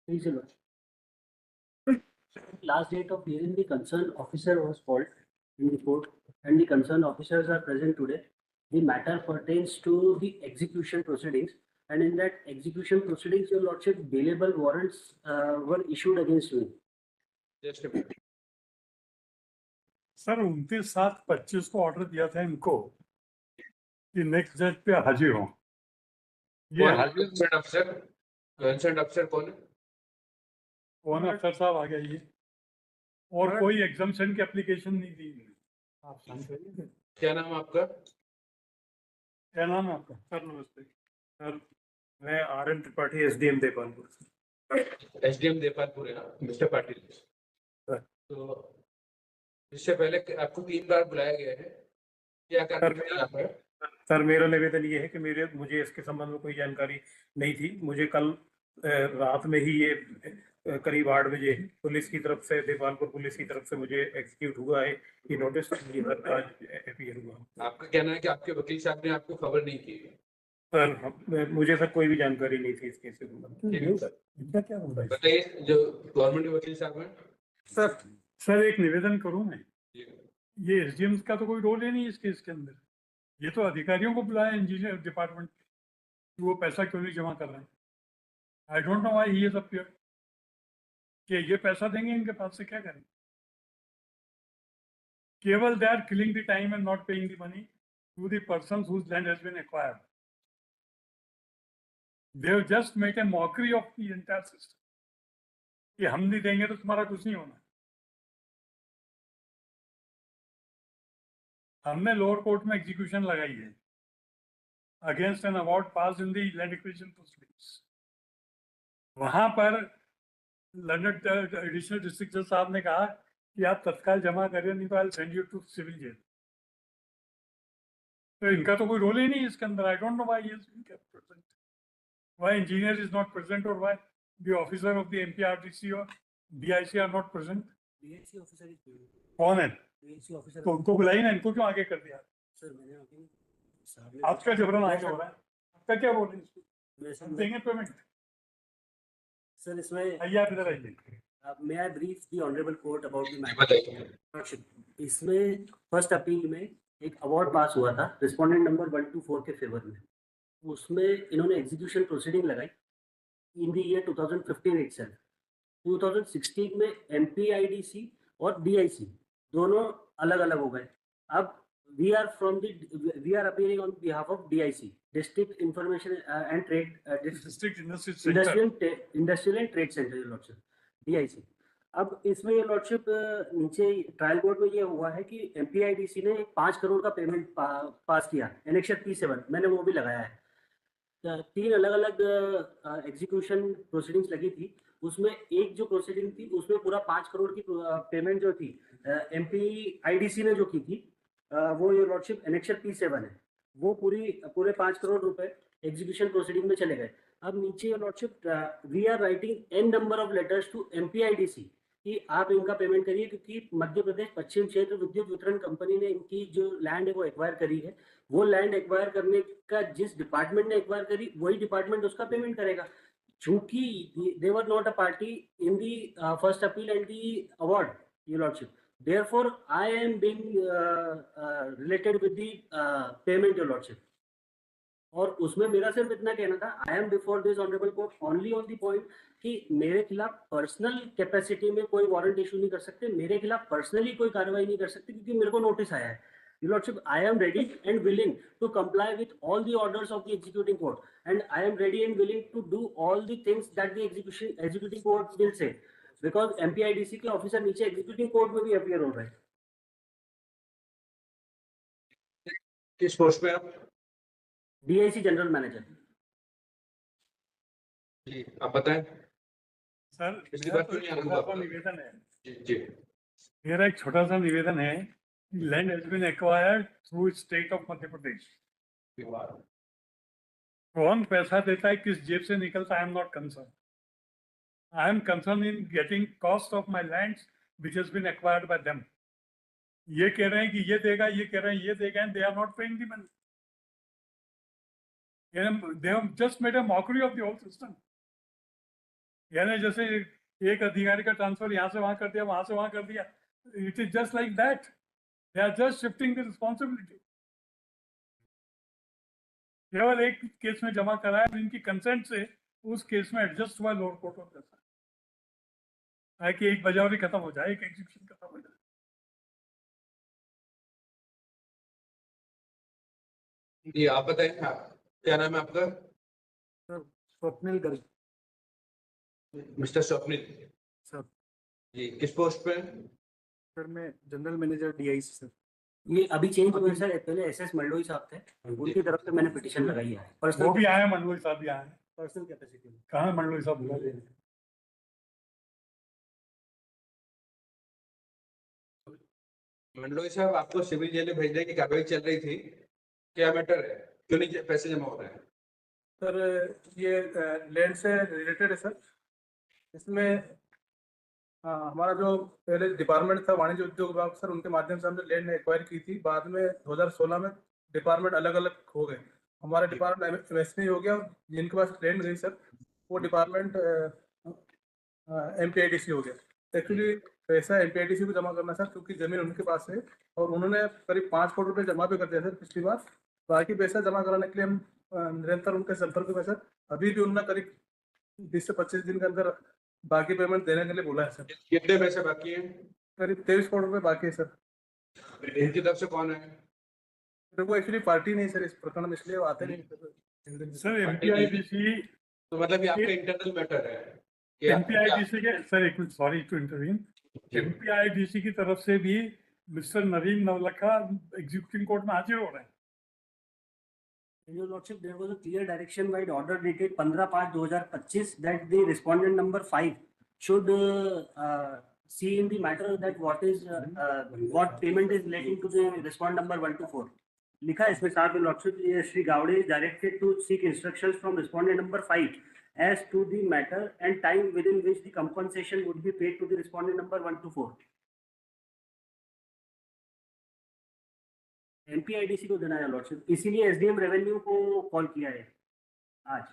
Please, Your Lordship. Last date of hearing, the concerned officer was called in the court, and the concerned officers are present today. The matter pertains to the execution proceedings, and in that execution proceedings, Your Lordship, bailable warrants were issued against me. Just a minute. Sir 29/7/25 को order दिया था इनको कि next जज पे हाजिर हो। ये हाजिर कंसर्न अफसर कौन है? कौन अफसर साहब आ गया ये, और कोई एग्जामिशन की एप्लीकेशन नहीं दी। आप शांत रहिए। क्या नाम है आपका? क्या नाम है आपका? सर नमस्ते सर, मैं RM Tripathi, SDM Depalpur. SDM Depalpur है ना मिस्टर पाटिल? तो इससे पहले आपको 3 बार बुलाया गया है, क्या करना है? सर मेरा निवेदन ये है कि मुझे इसके संबंध में कोई जानकारी नहीं थी। मुझे कल रात में ही ये करीब 8 बजे पुलिस की तरफ से, देपालपुर पुलिस की तरफ से मुझे एग्जीक्यूट हुआ है ये नोटिस। आज अपीयर हुआ। आपका कहना है कि आपके वकील साहब ने आपको खबर नहीं की? सर मुझे सर कोई भी जानकारी नहीं थी इस केस के संबंध। क्या बोल रहा है? बताइए, जो गवर्नमेंट के वकील साहब हैं। सर एक निवेदन करूं मैं, ये SDM का तो कोई रोल ही नहीं है इस केस के अंदर। ये तो अधिकारियों को बुलाया इंजीनियर डिपार्टमेंट, वो पैसा क्यों नहीं जमा कर रहे हैं। आई don't know why he is appear, कि ये पैसा देंगे इनके पास से क्या करें। केवल they are killing the time and not paying the money to the persons whose land has been acquired. They have just made a mockery of the entire system कि हम नहीं देंगे तो तुम्हारा कुछ नहीं होना। हमने लोअर कोर्ट में एग्जीक्यूशन लगाई है against an award pass in the land acquisition proceedings. वहां पर लंदन एडिशनल डिस्ट्रिक्ट जज साहब ने कहा कि आप तत्काल जमा करें, नहीं तो I will send you to civil jail. तो इनका तो कोई रोल ही नहीं है इसके अंदर। I don't know why he is present, why engineer is not present, और why the officer of the MPRDC और DIC are not present. DIC officer कौन है? DIC ऑफिसर तो उनको बुलाई ना, इनको क्यों आगे कर दिया? सर मैंने अभी आपका जबरन आगे हो रहा है, आपका क्या बोल रहे हैं? देंगे पेमेंट? सर इसमें आइए आप इधर आइए। may I brief the honorable court about the matter? इसमें फर्स्ट अपील में एक अवार्ड पास हुआ था रिस्पोंडेंट नंबर 124 के फेवर में। उसमें इन्होंने एग्जीक्यूशन प्रोसीडिंग लगाई इन द ईयर 2015 इटसेल्फ। 2016 में MPIDC और DIC दोनों अलग अलग हो गए। अब we are appearing on behalf of DIC, District Information and Trade district industrial and trade centre, your lordship, DIC। अब इसमें योर लॉर्डशिप नीचे ट्रायल कोर्ट में ये हुआ है कि MPIDC ने 5 करोड़ का पेमेंट पास किया, एनेक्सर P7, मैंने वो भी लगाया है। 3 अलग अलग एग्जीक्यूशन प्रोसीडिंग्स लगी थी, उसमें एक जो प्रोसीडिंग थी उसमें पूरा 5 करोड़ की पेमेंट जो थी MPIDC ने जो की थी, वो योर लॉर्डशिप एनेक्सर P7 है, वो पूरे 5 करोड़ रुपए एग्जीक्यूशन प्रोसीडिंग में चले गए। अब नीचे your lordship we are writing n number of letters to MPIDC कि आप इनका पेमेंट करिए, क्योंकि मध्य प्रदेश पश्चिम क्षेत्र विद्युत वितरण कंपनी ने इनकी जो लैंड है वो एक्वायर करी है। वो लैंड एक्वायर करने का जिस डिपार्टमेंट ने एक्वायर करी वही डिपार्टमेंट उसका पेमेंट करेगा। चूंकि they were not a party in the first appeal and the award, your lordship, therefore I am being related with the payment, your lordship। और उसमें मेरा सिर्फ इतना कहना था, I am before this honourable court only on the point कि मेरे खिलाफ पर्सनल कैपेसिटी में कोई वारंट इशू नहीं कर सकते, मेरे खिलाफ पर्सनली कोई कार्रवाई नहीं कर सकते, क्योंकि मेरे को नोटिस आया है। Your Lordship, I am ready and willing to comply with all the orders of the executing court, and I am ready and willing to do all the things that the executing court will say, because MPIDC के officer नीचे executive court में भी appear हो रहे हैं। किस post पे आप? DIC general manager. जी आप बताएं सर इसकी मेरा बात तो क्यों एक नहीं छोटा सा आपको? निवेदन है, जी मेरा एक छोटा सा निवेदन है। Land has been acquired through state of Madhya Pradesh. कौन पैसा देता है, किस जेब से निकलता है, I am not concern. I am concern in getting cost of my land which has been acquired by them. ये कह रहे हैं कि ये देगा, ये कह रहे हैं ये देगा, and they are not paying the money. They have just made a mockery of the whole system. यानी जैसे एक अधिकारी का ट्रांसफर यहाँ से वहां कर दिया, वहां से वहां कर दिया, it is just like that, they are just shifting the responsibility. केवल एक केस में जमा कराया, इनकी कंसेंट से उस केस में एडजस्ट हुआ लोअर कोर्ट ऑफ जस्टिस, ताकि एक बजावरी खत्म हो जाए, एक एग्जीक्यूशन खत्म हो जाए। जी आप बताएं, क्या नाम है आपका? Swapnil Garg mister Swapnil sir. जी, किस पोस्ट पे? सर मैं जनरल मैनेजर डीआईसी सर। ये अभी चेंज हुए सर, पहले एसएस मंडोई साहब थे, उनकी तरफ से मैंने पिटीशन लगाई है वो पर्सनल भी आए, मंडलोई साहब भी आए। पर्सनल कैपेसिटी में। कहाँ मंडलोई साहब बुला रहे हैं? मंडलोई साहब, आपको सिविल जेल में भेजने की कार्रवाई चल रही थी, क्या मैटर है, क्यों नहीं पैसे जमा हो रहे हैं? सर ये लैंड से रिलेटेड है सर। इसमें हमारा जो पहले डिपार्टमेंट था वाणिज्य उद्योग विभाग सर, उनके माध्यम से हमने लैंड एक्वायर की थी। बाद में 2016 में डिपार्टमेंट अलग अलग हो गए, हमारा डिपार्टमेंट एमएसपी हो गया, जिनके पास लैंड गई सर वो डिपार्टमेंट एमपीआईडीसी हो गया। एक्चुअली पैसा एमपीआईडीसी को जमा करना सर, क्योंकि जमीन उनके पास है और उन्होंने करीब 5 करोड़ रुपए जमा भी कर दिया सर पिछली बार। बाकी पैसा जमा कराने के लिए हम निरंतर उनके संपर्क में सर। अभी भी उन्होंने करीब 20 से 25 दिन के अंदर बाकी पेमेंट देने के लिए बोला है सर। कितने पैसे बाकी हैं? करीब 23 करोड़ रुपए बाकी है सर। इनकी तरफ से कौन है? सर वो एक्चुअली पार्टी नहीं सर इस प्रकरण में, इसलिए वो आते नहीं सर एमपीआईडीसी, तो मतलब ये आपका इंटरनल मैटर है? एमपीआईडीसी के सर, एक minute, sorry to intervene, MPIDC की तरफ से भी mister Naveen Navlakha executive court में हाजिर हो रहे हैं। Your Lordship, there was a clear direction by the order dated 15/5/2025 that the respondent number 5 should see in the matter that what payment is relating to the respondent number 1 to 4. लिखा है इसमें साफ, Your Lordship, Shri Gowde is directed to seek instructions from respondent number 5 as to the matter and time within which the compensation would be paid to the respondent number 1 to 4. MPIDC को देना है lordship, इसीलिए SDM revenue को call किया है आज।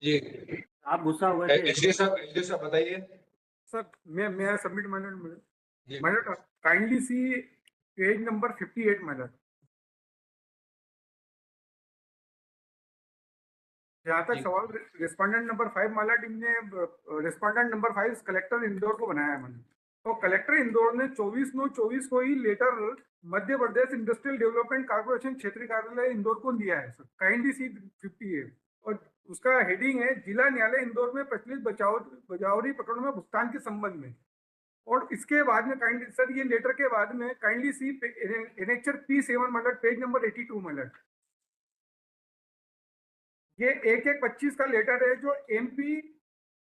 जी आप गुस्सा हुए थे? एचडी साहब बताइए। सर मैं सबमिट मैनर जी। My lord kindly see page number 58 my lord. जहाँ तक जी। सवाल रिस्पोंडेंट नंबर 5 माला टीम ने रिस्पोंडेंट नंबर 5 कलेक्टर इंदौर को बनाया है मैंने। तो कलेक्टर इंदौर ने 24/9/24 को ही letter Madhya Pradesh industrial development corporation क्षेत्रीय कार्यालय इंदौर को दिया है सर। काइंडली सी 58 और उसका हेडिंग है जिला न्यायालय इंदौर में प्रचलित बजावरी प्रकरणों में भुगतान के संबंध में। और इसके बाद में काइंडली सर ये लेटर के बाद में काइंडली सी एनेक्चर P7 मतलब पेज नंबर 82 मतलब ये 1/1/25 का लेटर है जो MP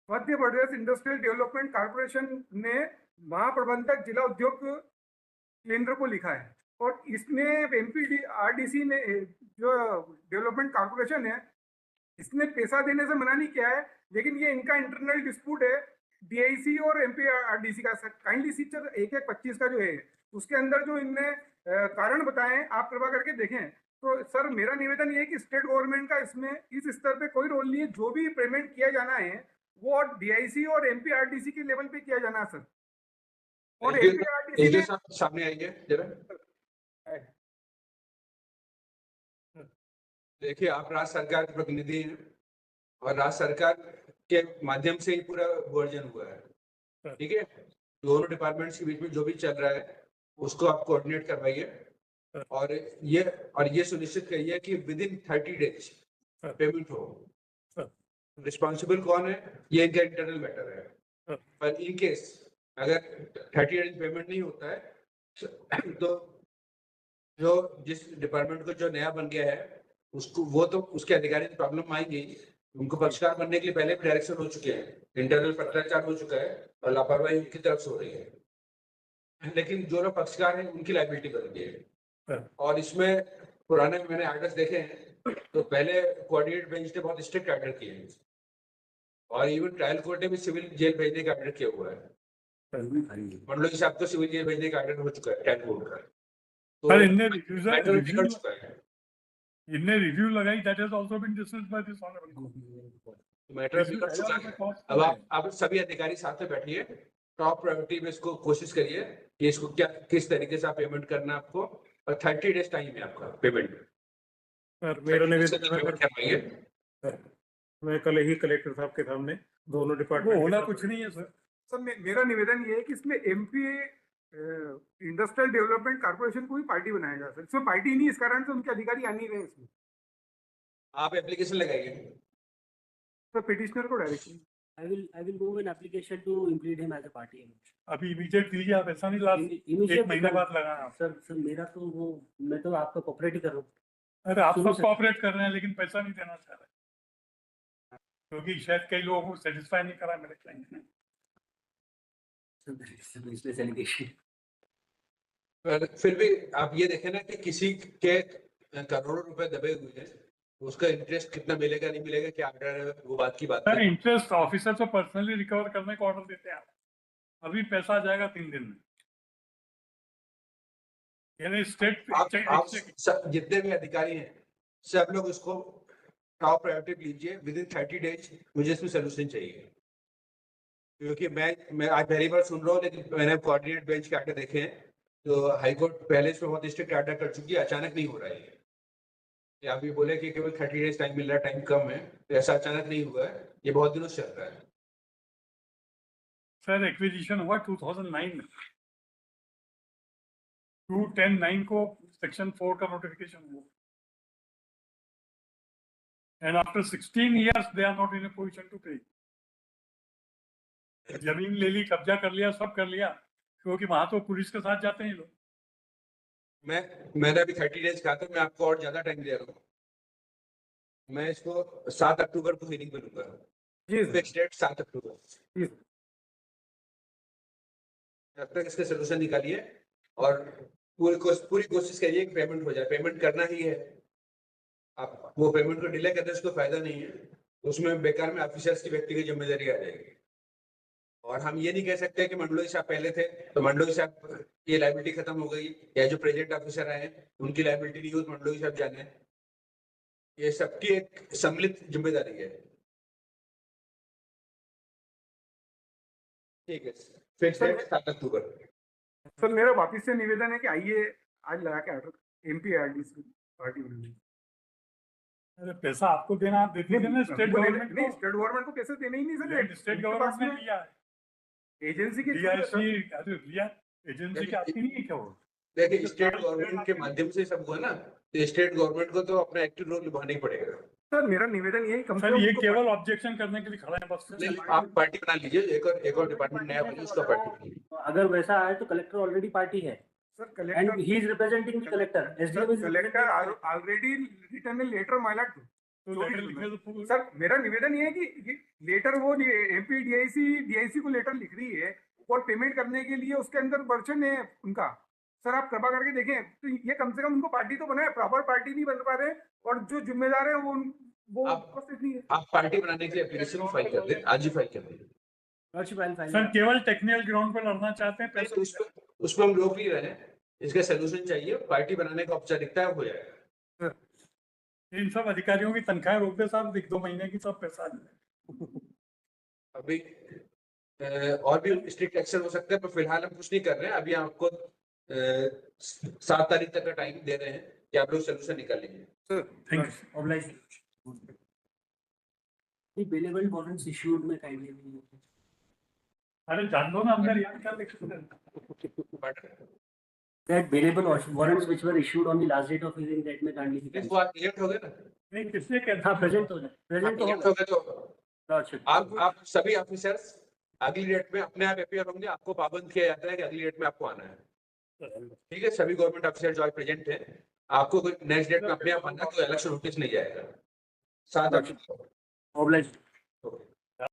Madhya Pradesh industrial development corporation ने महाप्रबंधक जिला उद्योग केंद्र को लिखा है। और इसने एमपीआरडीसी ने जो डेवलपमेंट कॉर्पोरेशन है इसने पैसा देने से मना नहीं किया है, लेकिन ये इनका इंटरनल डिस्प्यूट है डीआईसी और एमपीआरडीसी का। काइंडली सी 1/1/25 का जो है उसके अंदर जो इनने कारण बताए हैं आप कृपा करके देखें। तो सर मेरा निवेदन ये है कि स्टेट गवर्नमेंट का इसमें इस स्तर पे कोई रोल नहीं है। जो भी पेमेंट किया जाना है वो डीआईसी और एमपीआरडीसी के लेवल पे किया जाना है सर। और एमपीआरडीसी सामने आएंगे जरा। देखिए आप राज्य सरकार के प्रतिनिधि हैं और राज्य सरकार के माध्यम से ही पूरा वर्जन हुआ है, ठीक है। दोनों डिपार्टमेंट्स के बीच में जो भी चल रहा है उसको आप कोऑर्डिनेट करवाइए और ये सुनिश्चित करिए कि विद इन 30 डेज पेमेंट हो। रिस्पॉन्सिबल कौन है ये इनका इंटरनल मैटर है, पर इन केस अगर 30 डेज पेमेंट नहीं होता है तो जो जिस डिपार्टमेंट को जो नया बन गया है उसको वो तो उसके अधिकारी प्रॉब्लम आएंगी। उनको पक्षकार बनने के लिए पहले भी डायरेक्शन हो चुके हैं, इंटरनल पत्राचार हो चुका है और लापरवाही उनकी तरफ से हो रही है। लेकिन जो लोग पक्षकार हैं उनकी लायबिलिटी बन गई है। और इसमें पुराने मैंने आर्डर्स देखे हैं तो पहले कोऑर्डिनेट बेंच ने बहुत स्ट्रिक्ट आर्डर किए हैं और इवन ट्रायल कोर्ट ने भी सिविल जेल भेजने का आर्डर किया हुआ है। मंडलोई साहब तो सिविल जेल भेजने का आर्डर हो चुका है ट्रायल कोर्ट का। सर इनने रिव्यू लगाई, that has also been discussed by this honourable court. Matter बिगड़ चुका है। अब आप सभी अधिकारी साथ में बैठिए, टॉप प्रायोरिटी में इसको कोशिश करिए कि इसको क्या किस तरीके से आप पेमेंट करना है आपको, और 30 डेज टाइम है आपका पेमेंट। सर मेरा निवेदन पेमेंट करवाइए। मैं कल ही कलेक्टर साहब के सामने दोनों वो डिपार्टमेंट होना कुछ नहीं है सर। सर मेरा निवेदन ये है कि इसमें एमपी इंडस्ट्रियल डेवलपमेंट कॉर्पोरेशन को भी पार्टी बनाया जाए सर। इसमें पार्टी नहीं, इस कारण से उनके अधिकारी आ नहीं रहे इसमें। आप एप्लीकेशन लगाइए सर पिटिशनर को directly I will move an application to include him as a party. अभी इमीडिएट दीजिए आप, ऐसा नहीं लास्ट Immediate एक महीने बाद लगाना आप। सर मेरा तो वो, मैं तो आपका कोऑपरेट ही कर रहा हूँ। अरे आप शुरू सब से- कोऑपरेट कर रहे हैं लेकिन पैसा नहीं देना चाह रहे, क्योंकि शायद कई लोगों को सेटिस्फाई नहीं करा मेरे क्लाइंट ने। Business allegation. पर फिर भी आप ये देखें ना कि किसी के करोड़ों रुपए दबे हुए हैं, उसका इंटरेस्ट कितना मिलेगा नहीं मिलेगा, क्या ऑर्डर है, वो बात की बात सर है। इंटरेस्ट ऑफिसर से पर्सनली रिकवर करने का ऑर्डर देते हैं आप, अभी पैसा आ जाएगा 3 दिन में। यानी स्टेट आप जितने भी अधिकारी हैं सब लोग इसको टॉप प्रायोरिटी लीजिए। विद इन 30 डेज मुझे इसमें सोल्यूशन चाहिए, क्योंकि मैं आज पहली बार सुन रहा हूँ, लेकिन मैंने कोऑर्डिनेट बेंच के आर्डर देखे हैं तो हाईकोर्ट पहले इस पर बहुत स्ट्रिक्ट आर्डर कर चुकी है। अचानक नहीं हो रहा है ये आप भी बोले कि केवल 30 डेज टाइम मिल रहा है, टाइम कम है, तो ऐसा अचानक नहीं हुआ है, ये बहुत दिनों से चल रहा है। सर एक्विजिशन हुआ 2009 में, 2/10/9 को सेक्शन 4 का नोटिफिकेशन हुआ, and after 16 years they are not in a position to pay. जमीन ले ली, कब्जा कर लिया, सब कर लिया, क्योंकि वहां तो पुलिस के साथ जाते हैं लोग। मैंने अभी 30 डेज कहा था, मैं आपको और ज्यादा टाइम दे रहा हूँ। मैं इसको 7 अक्टूबर को हियरिंग पे लूंगा। जी फिक्स डेट 7 अक्टूबर। जी। तब तक इसका सोल्यूशन निकालिए और पूरी कोशिश करिए कि पेमेंट हो जाए। पेमेंट करना ही है, आप वो पेमेंट को डिले करने से कोई फायदा नहीं है, उसमें बेकार में ऑफिसर्स की व्यक्ति की जिम्मेदारी आ जाएगी। और हम ये नहीं कह सकते कि मंडलोई साहब पहले थे तो मंडलोई साहब की लायबिलिटी खत्म हो गई, या जो प्रेजेंट ऑफिसर आए उनकी लायबिलिटी नहीं हुई तो मंडलोई साहब जाने। ये सबकी एक सम्मिलित जिम्मेदारी है। ठीक है, फिक्स डेट 7 अक्टूबर। सर मेरा वापिस से निवेदन है कि आइए आज लगा के ऑर्डर एमपीआईडीसी पार्टी बनाइए। अरे पैसा आपको देना, आप देते थे ना स्टेट गवर्नमेंट नहीं, को। स्टेट गवर्नमेंट को पैसे देने ही नहीं सर। स्टेट गवर्नमेंट ने लिया है, एजेंसी की डीआईसी, अरे लिया एजेंसी की आपकी नहीं है क्या वो? देखिए स्टेट गवर्नमेंट के माध्यम से सब हुआ ना, तो स्टेट गवर्नमेंट को तो अपना एक्टिव रोल निभाना ही पड़ेगा। सर मेरा निवेदन यही कम सर ये केवल ऑब्जेक्शन करने के लिए खड़ा है बस। नहीं, आप पार्टी बना लीजिए, एक और डिपार्टमेंट नया बनिए, उसका पार्टी बनिए। अगर वैसा आए तो कलेक्टर ऑलरेडी पार्टी है, सर एंड कलेक्टर ही is representing the collector. SDM is collector already return a letter my lord. तो लेटर लिखे तो सर मेरा निवेदन ये है कि लेटर वो एमपी डीआईसी को लेटर लिख रही है और पेमेंट करने के लिए उसके अंदर वर्जन है उनका। सर आप कृपा करके देखें, तो ये कम से कम उनको पार्टी तो बनाए, प्रॉपर पार्टी नहीं बन पा रहे, और जो जिम्मेदार है वो उपस्थित नहीं है। आप पार्टी बनाने के लिए एप्लीकेशन फाइल कर दें, आज ही फाइल कर दें। सर केवल टेक्निकल ग्राउंड पर लड़ना चाहते हैं, पैसे उसको हम रोक नहीं रहे हैं, इसका सोल्यूशन चाहिए। पार्टी बनाने का औपचारिकता हो जाएगा। इन सब अधिकारियों की तनख्वाह रोक दे साहब, 1-2 महीने की सब पैसा आ जाए। अभी और भी स्ट्रिक्ट एक्शन हो सकता है, पर फिलहाल हम कुछ नहीं कर रहे हैं। अभी आपको 7 तारीख तक का टाइम दे रहे हैं कि आप लोग सोल्यूशन निकाल लीजिए। Thank you. Oblige available warrants issued में काइंडली नहीं है। अरे जान दो ना अंदर, यार क्या लिख सकते हैं? That available warrants which were issued on the last date of hearing, that में काइंडली इसको आप क्लियर हो गए ना? नहीं किसने कहता? हाँ प्रेजेंट हो जाए, प्रेजेंट तो क्लियर होगा। हो गए तो अच्छा आप सभी ऑफिसर्स अगली डेट में अपने आप अपीयर होंगे। आपको पाबंद किया जाता है कि अगली डेट में आपको आना है। ठीक है, सभी गवर्नमेंट ऑफिसर जो आज प्रेजेंट है, आपको कोई नेक्स्ट डेट में अपने आप आना, कोई अलग से नोटिस नहीं जाएगा। 7 अक्टूबर। ऑब्लाइज। Okay.